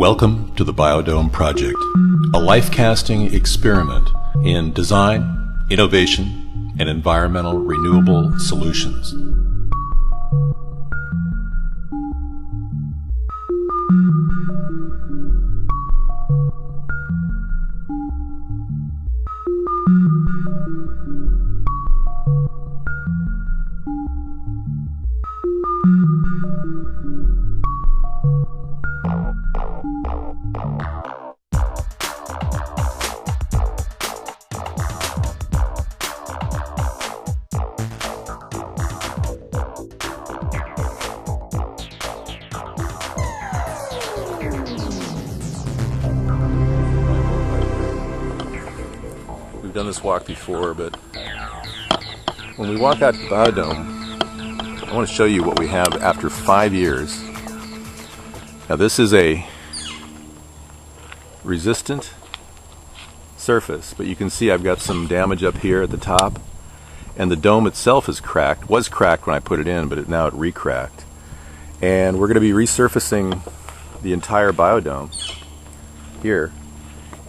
Welcome to the Biodome Project, a life-casting experiment in design, innovation, and environmental renewable solutions. We've done this walk before, but when we walk out to the Biodome, I want to show you what we have after 5 years. Now this is a resistant surface, but you can see I've got some damage up here at the top, and the dome itself is cracked. Was cracked when I put it in, but now it re-cracked. And we're going to be resurfacing the entire Biodome here.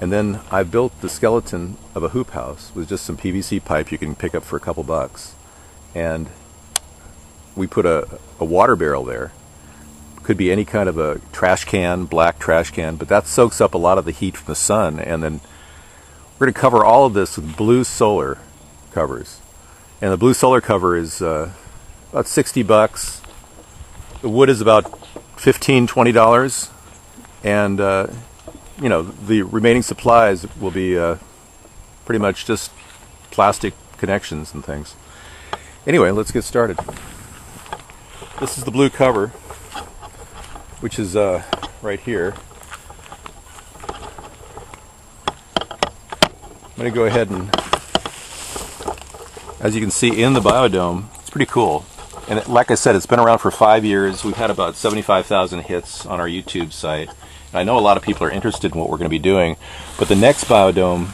And then I built the skeleton of a hoop house with just some PVC pipe you can pick up for a couple bucks. And we put a water barrel there. Could be any kind of a trash can, black trash can, but that soaks up a lot of the heat from the sun. And then we're going to cover all of this with blue solar covers. And the blue solar cover is about 60 bucks. The wood is about $15, $20. And you know, the remaining supplies will be pretty much just plastic connections and things. Anyway, let's get started. This is the blue cover, which is right here. I'm going to go ahead and, as you can see in the Biodome, it's pretty cool. And like I said, it's been around for 5 years. We've had about 75,000 hits on our YouTube site. I know a lot of people are interested in what we're going to be doing, but the next Biodome,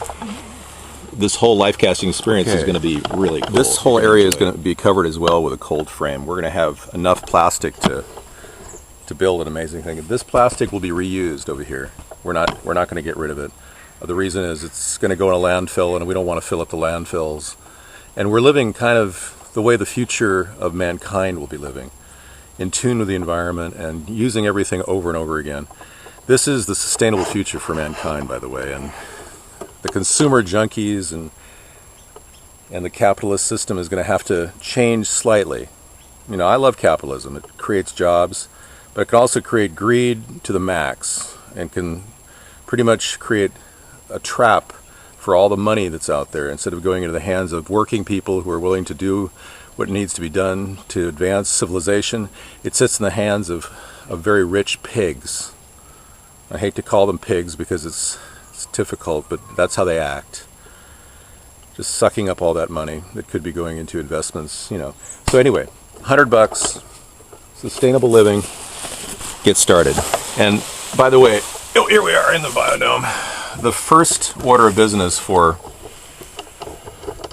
this whole life casting experience is going to be really cool. This whole area is going to be covered as well with a cold frame. We're going to have enough plastic to build an amazing thing. This plastic will be reused over here. We're not going to get rid of it. The reason is it's going to go in a landfill, and we don't want to fill up the landfills. And we're living kind of the way the future of mankind will be living, in tune with the environment and using everything over and over again. This is the sustainable future for mankind, by the way, and the consumer junkies and the capitalist system is going to have to change slightly. You know, I love capitalism. It creates jobs, but it can also create greed to the max and can pretty much create a trap for all the money that's out there. Instead of going into the hands of working people who are willing to do what needs to be done to advance civilization, it sits in the hands of very rich pigs. I hate to call them pigs because it's difficult, but that's how they act. Just sucking up all that money that could be going into investments, you know. So anyway, 100 bucks, sustainable living, get started. And by the way, here we are in the Biodome. The first order of business for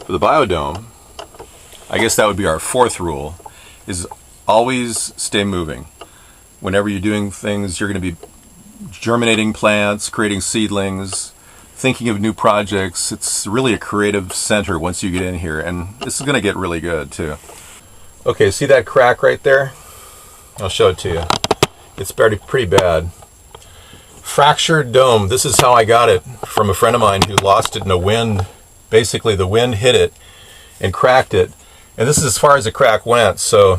the Biodome, I guess that would be our fourth rule, is always stay moving. Whenever you're doing things, you're going to be germinating plants, creating seedlings, thinking of new projects. It's really a creative center once you get in here, and this is going to get really good too. Okay, see that crack right there? I'll show it to you. It's pretty bad. Fractured dome. This is how I got it from a friend of mine who lost it in a wind. Basically, the wind hit it and cracked it, and this is as far as the crack went. So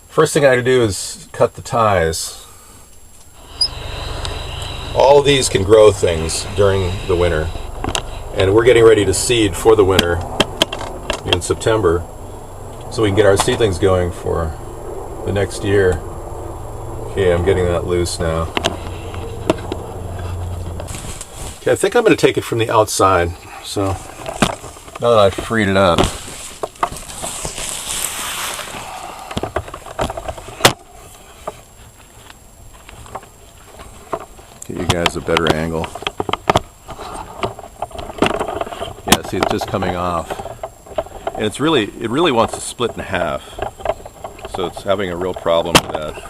first thing I had to do is cut the ties. All of these can grow things during the winter, and we're getting ready to seed for the winter in September so we can get our seedlings going for the next year. Okay, I'm getting that loose now. Okay, I think I'm going to take it from the outside. So now that I've freed it up, get you guys a better angle. Yeah, see, it's just coming off, and it really wants to split in half. So it's having a real problem with that.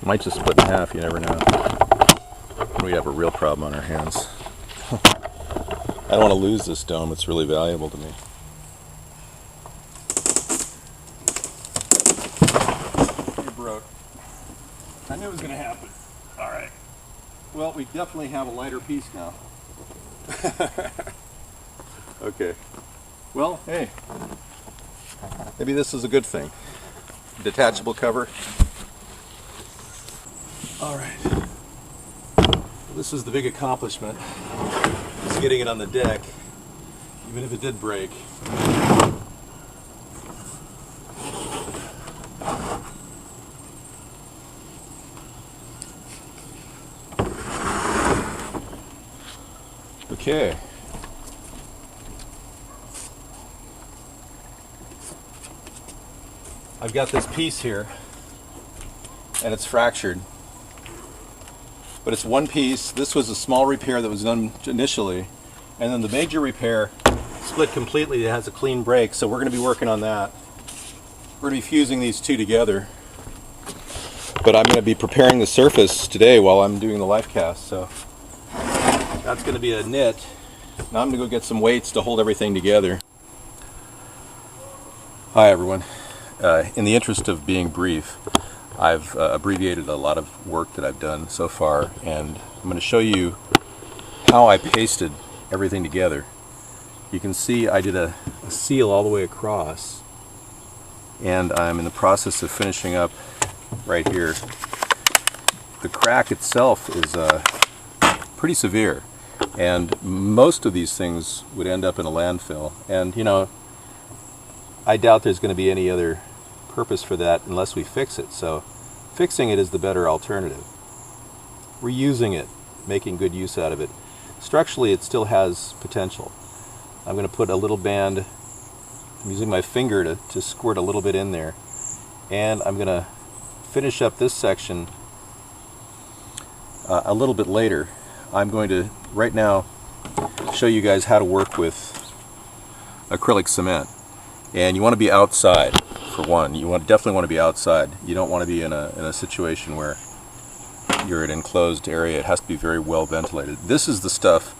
Might just split in half, you never know. We have a real problem on our hands. I don't want to lose this dome, it's really valuable to me. It broke. I knew it was going to happen. Alright. Well, we definitely have a lighter piece now. Okay. Well, hey. Maybe this is a good thing. Detachable cover. Alright. This is the big accomplishment. Is getting it on the deck, even if it did break. Okay. I've got this piece here, and it's fractured. But it's one piece. This was a small repair that was done initially, and then the major repair split completely. It has a clean break, so we're going to be working on that. We're going to be fusing these two together. But I'm going to be preparing the surface today while I'm doing the life cast, so that's going to be a knit. Now I'm going to go get some weights to hold everything together. Hi everyone. In the interest of being brief, I've abbreviated a lot of work that I've done so far, and I'm going to show you how I pasted everything together. You can see I did a seal all the way across, and I'm in the process of finishing up right here. The crack itself is pretty severe, and most of these things would end up in a landfill, and you know, I doubt there's going to be any other purpose for that unless we fix it. So fixing it is the better alternative. Reusing it, making good use out of it. Structurally it still has potential. I'm going to put a little band, I'm using my finger to squirt a little bit in there, and I'm going to finish up this section a little bit later. I'm going to right now show you guys how to work with acrylic cement. And you want to be outside, for one. You definitely want to be outside. You don't want to be in a situation where you're in an enclosed area. It has to be very well ventilated. This is the stuff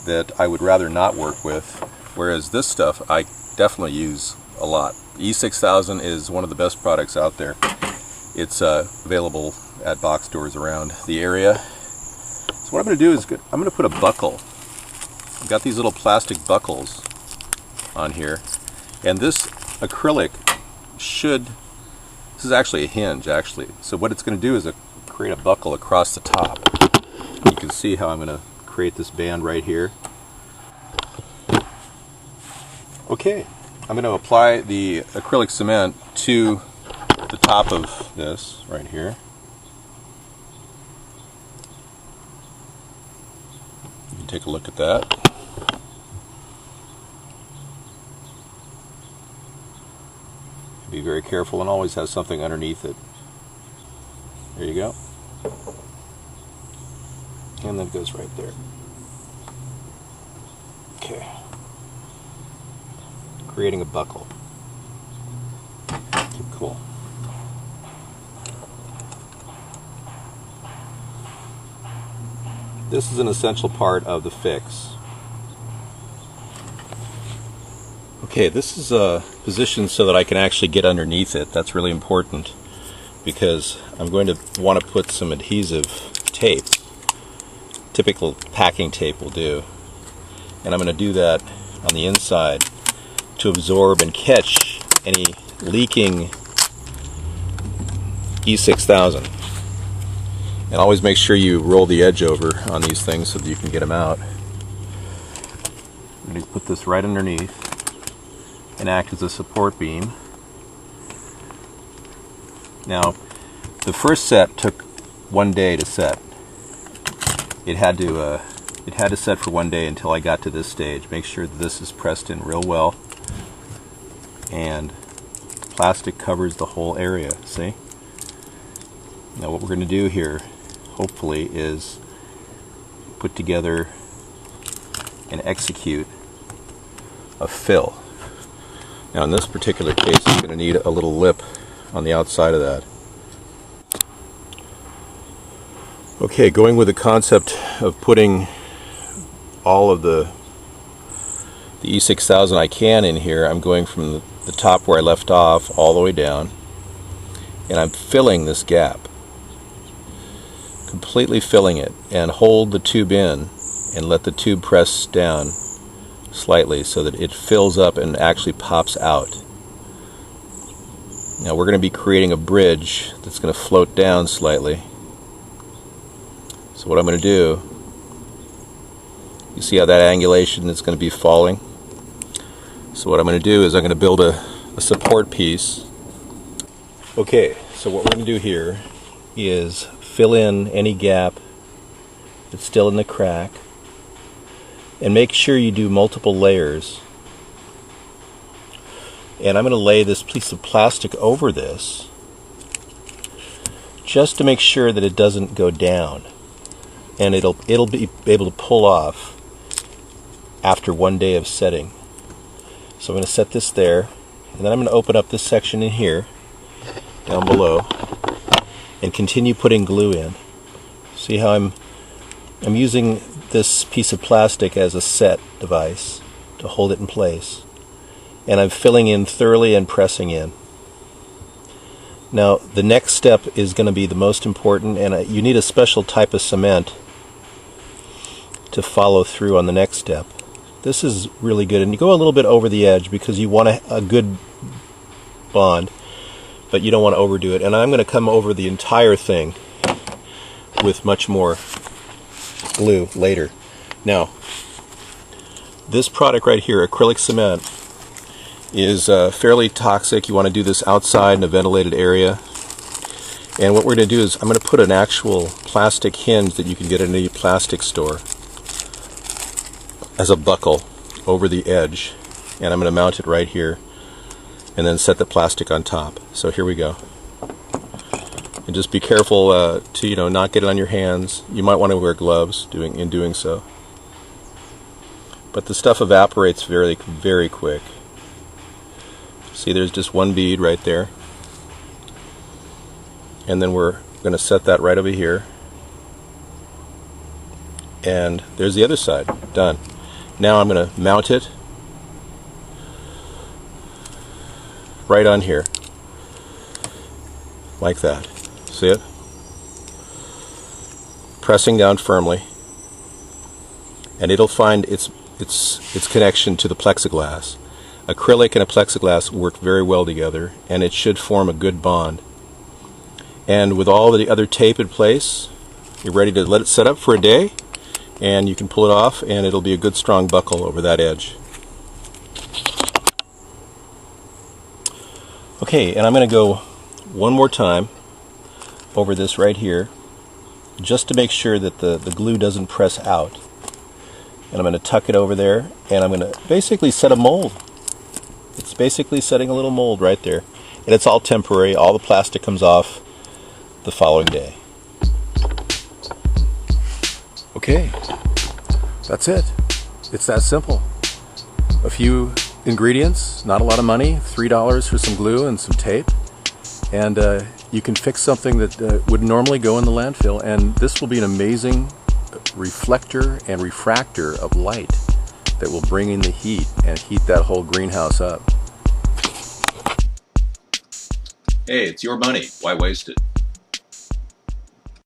that I would rather not work with, whereas this stuff I definitely use a lot. E6000 is one of the best products out there. It's available at box stores around the area. So what I'm going to do is I'm going to put a buckle. I've got these little plastic buckles on here. And this acrylic this is actually a hinge actually. So what it's going to do is create a buckle across the top. You can see how I'm going to create this band right here. Okay, I'm going to apply the acrylic cement to the top of this right here. You can take a look at that. Be very careful, and always has something underneath it. There you go. And then it goes right there. Okay. Creating a buckle. Okay, cool. This is an essential part of the fix. Okay, this is positioned so that I can actually get underneath it. That's really important because I'm going to want to put some adhesive tape. Typical packing tape will do. And I'm going to do that on the inside to absorb and catch any leaking E6000. And always make sure you roll the edge over on these things so that you can get them out. I'm going to put this right underneath and act as a support beam. Now, the first set took 1 day to set. It had to set for 1 day until I got to this stage. Make sure that this is pressed in real well, and plastic covers the whole area. See? Now, what we're going to do here, hopefully, is put together and execute a fill. Now in this particular case, I'm going to need a little lip on the outside of that. Okay, going with the concept of putting all of the E6000 I can in here, I'm going from the top where I left off all the way down, and I'm filling this gap, completely filling it, and hold the tube in and let the tube press down slightly so that it fills up and actually pops out. Now we're going to be creating a bridge that's going to float down slightly. So what I'm going to do, you see how that angulation is going to be falling? So what I'm going to do is I'm going to build a support piece. Okay, so what we're going to do here is fill in any gap that's still in the crack, and make sure you do multiple layers. And I'm going to lay this piece of plastic over this just to make sure that it doesn't go down, and it'll be able to pull off after 1 day of setting. So I'm going to set this there, and then I'm going to open up this section in here down below and continue putting glue in. See how I'm using this piece of plastic as a set device to hold it in place, and I'm filling in thoroughly and pressing in. Now the next step is going to be the most important, and you need a special type of cement to follow through on the next step. This is really good, and you go a little bit over the edge because you want a good bond, but you don't want to overdo it. And I'm going to come over the entire thing with much more glue later. Now, this product right here, acrylic cement, is fairly toxic. You want to do this outside in a ventilated area. And what we're going to do is I'm going to put an actual plastic hinge that you can get in any plastic store as a buckle over the edge, and I'm going to mount it right here and then set the plastic on top. So here we go. And just be careful to not get it on your hands. You might want to wear gloves in doing so. But the stuff evaporates very, very quick. See, there's just one bead right there. And then we're going to set that right over here. And there's the other side. Done. Now I'm going to mount it right on here, like that. See it? Pressing down firmly, and it'll find its connection to the plexiglass. Acrylic and a plexiglass work very well together, and it should form a good bond. And with all the other tape in place, you're ready to let it set up for a day, and you can pull it off, and it'll be a good strong buckle over that edge. Okay, and I'm going to go one more time over this right here, just to make sure that the glue doesn't press out. And I'm going to tuck it over there, and I'm going to basically set a mold. It's basically setting a little mold right there. And it's all temporary. All the plastic comes off the following day. Okay, that's it. It's that simple. A few ingredients, not a lot of money, $3 for some glue and some tape, and you can fix something that would normally go in the landfill, and this will be an amazing reflector and refractor of light that will bring in the heat and heat that whole greenhouse up. Hey, it's your money. Why waste it?